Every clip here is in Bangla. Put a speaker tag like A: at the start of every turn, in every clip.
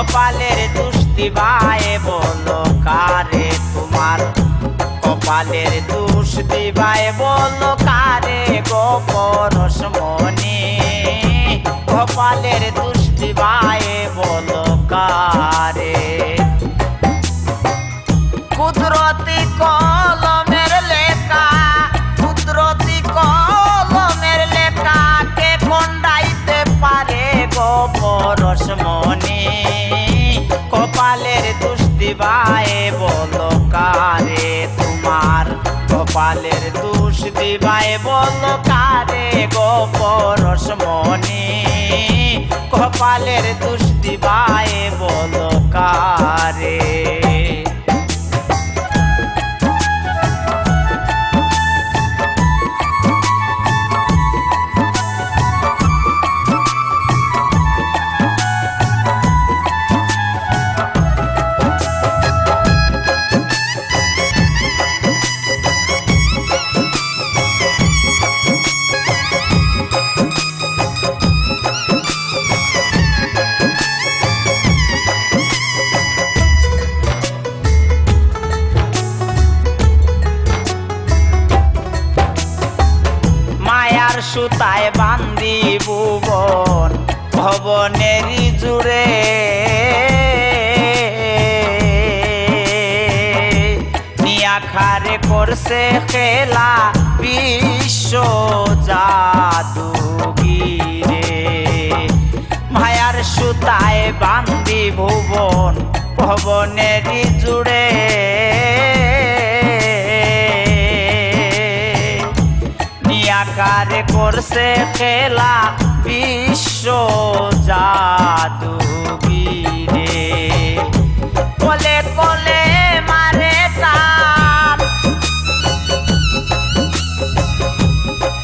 A: কপালের দুষ্টি ভাই বলো কারে তোমার কপালের দুষ্টি ভাই বলো কারে গো পরশমণি কপালের দুষ্টি ভাই বলো কারে কুদরতি কলমের লেখা কুদরতি কলমের লেখা কে খন্ডাইতে পারে গো পরশমণি কপালের দুষ্টি ভাই বলো কারে তোমার কপালের দুষ্টি ভাই বলো কারে গো পরশমণি কপালের দুষ্টি ভাই বলো কারে সুতায় বান্দি ভুবন ভবনেরই জুড়ে নিয়াখারে করছে খেলা বিশ্ব জাদুগিরে মায়ার সুতায় বান্দি ভুবন ভবনেরই জুড়ে কারে করছে খেলা বিশ্ব জাদুগিরে কলে কলে মারে টান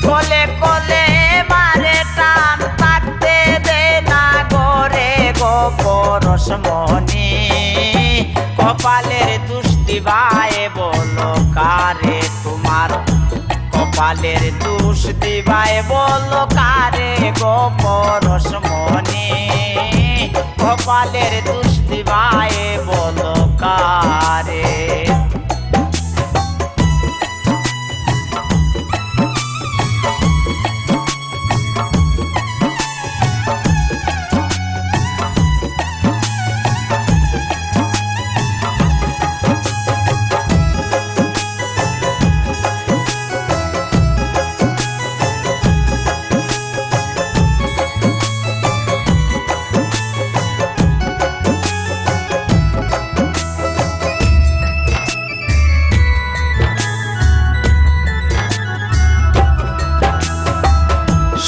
A: কলে কলে মারে টান থাকতে দে না গরে গো পরশমণি কপালের দুষ্টি ভাই বলো কারে তোমার কপালের দুষ্টি ভাই বলো কারে গো পরশমণি কপালের দুষ্টি ভাই বলো কারে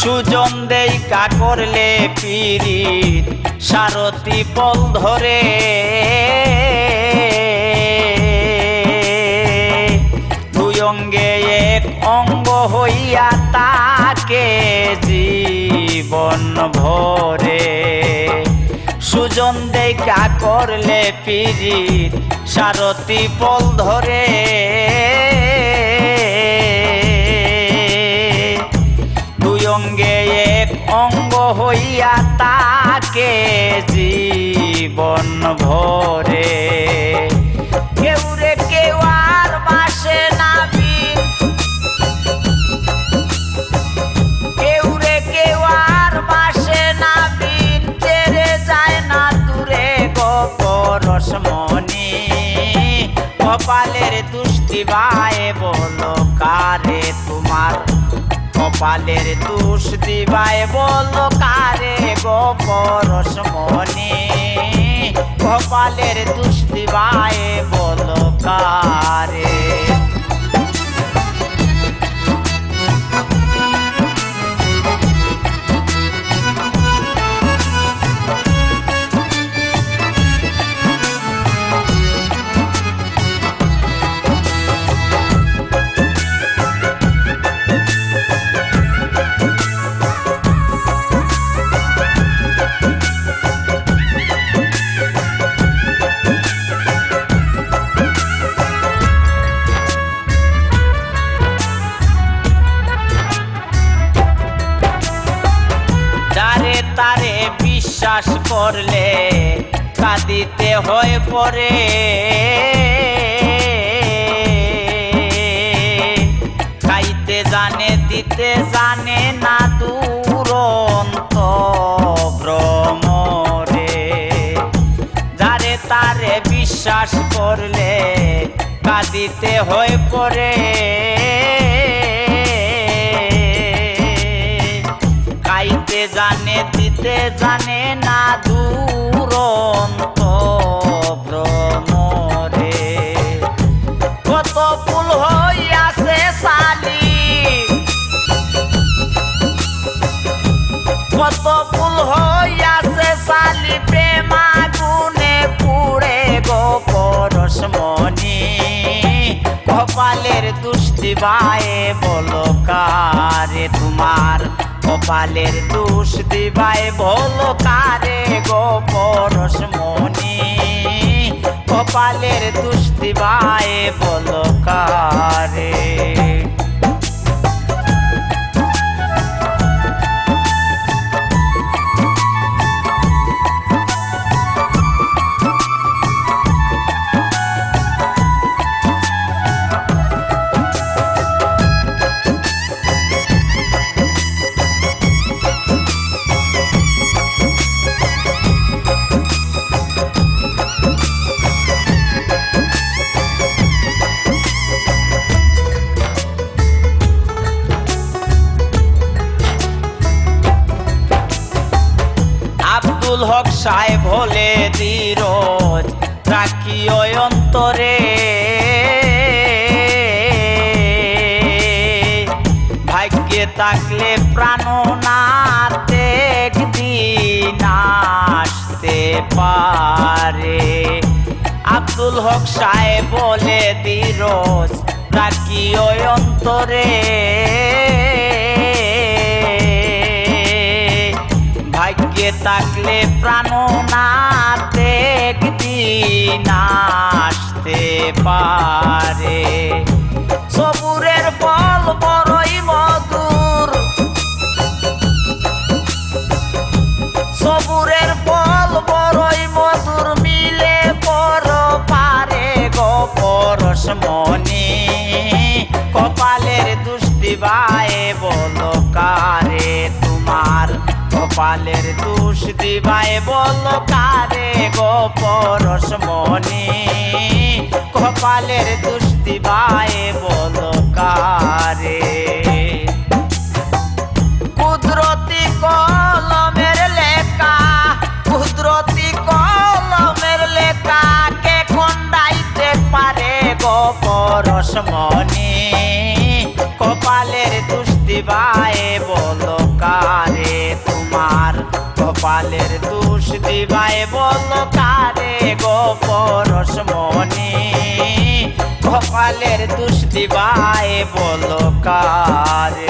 A: সুজন দেই কা করলে পীড়িত সারথি পল ধরে দুই অঙ্গে এক অঙ্গ হইয়া তাকে জীবন ভরে সুজন দেই কা করলে পীড়িত সারথি পল ধরে অঙ্গে এক অঙ্গ হইয়া তাকে জীবন ভরে কেউ রে কেউ আর বাসে না বিন কেউ রে কেউ আর বাসে না বিন ছেড়ে যায় না দূরে গো পরশমণি কপালের দুষ্টি ভাই বলো কারে তোমার কপালের দুষ্টি ভাই বলো কারে গো পরশমণি কপালের দুষ্টি ভাই বলো কারে বিশ্বাস করলে কাঁদিতে হয় পরে খাইতে জানে দিতে জানে না দুরন্ত ভ্রমরে যারে তারে বিশ্বাস করলে কাঁদিতে হয় পরে খাইতে জানে দিতে জানে না দুরন্ত ভ্রমরে কত ফুল হইয়াছে সালি কত ফুল হইয়াছে সালি প্রেমা গুনে পুড়ে গো পরশমণি কপালের দুষ্টি বায়ে বলো কারে তোমার কপালের দোষ দিবাই বলো কারে গো পরশমণি কপালের দোষ দিবাই বলো কারে আব্দুল হক সাহেব হলে ধীরজ রাখিও অন্তরে ভাগ্যে থাকলে প্রাণ নাতে একদিন আসতে পারে আব্দুল হক সাহেব বলে ধীরজ রাখিও অন্তরে ভাগ্যে থাকলে প্রাণ নাতে একদিন আসতে পারে সবুরের ফল বড়ই মধুর সবুরের ফল বড়ই মধুর মিলে পর পারে গো পরশমণি কপালের দুষ্টি বায়ে বলো কারে তোমার কপালের দোষ দিবাই বলো কারে গো পরশমণি কপালের দোষ দিবাই বলো কারে কুদরতি কলমের লেখা কুদরতি কলমের লেখা কে খন্ডাইতে পারে গো পরশমণি কপালের দোষ দিবাই বলো কারে তোমার কপালের দোষ দিবাই বলো কারে গো পরশমণি কপালের দোষ দিবাই বলো কারে